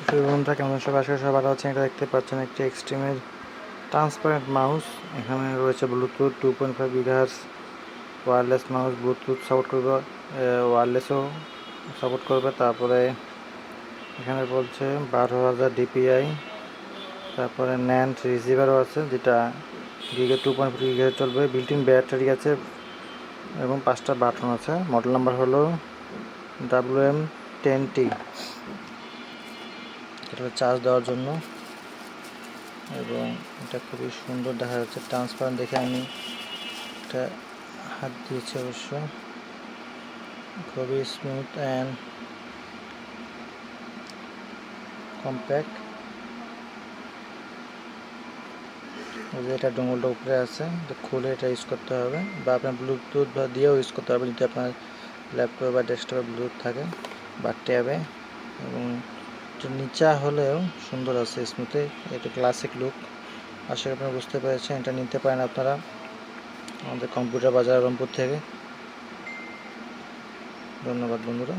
বন্ধুরা কেমন সবাই আশা করি সবাই ভালো আছেন। এটা দেখতে পাচ্ছেন একটি এক্সট্রিমের ট্রান্সপারেন্ট মাউস। এখানে রয়েছে Bluetooth 2.5 GHz wireless mouse, Bluetooth support করবে, ওয়্যারলেসও সাপোর্ট করবে। তারপরে এখানে বলছে 12,000 DPI। তারপরে ন্যান্ড রিসিভারও আছে, যেটা 2.5 GHz চলবে। বিল্ট ইন ব্যাটারি আছে এবং 5টা বাটন আছে। মডেল নাম্বার হলো WM10T। এটা চার্জ দেওয়ার জন্য, এবং এটা খুবই সুন্দর দেখা যাচ্ছে, ট্রান্সপারেন্ট দেখে আমি এটা হাত দিয়েছি। অবশ্য খুবই স্মুথ অ্যান্ড কম্প্যাক্ট। এটা ডোঙ্গলটা উপরে আছে, এটা খুলে এটা ইউজ করতে হবে, বা আপনার ব্লুটুথ বা দিয়েও ইউজ করতে হবে যদি আপনার ল্যাপটপে বা ডেস্কটপে ব্লুটুথ থাকে বা ট্যাবে। এবং এটা নিচা হলেও সুন্দর আছে, স্মুথে, এটা ক্লাসিক লুক। আশা করি আপনারা বুঝতে পেরেছেন। এটা নিতে পারেন আপনারা আমাদের কম্পিউটার বাজার রংপুর থেকে। ধন্যবাদ বন্ধুরা।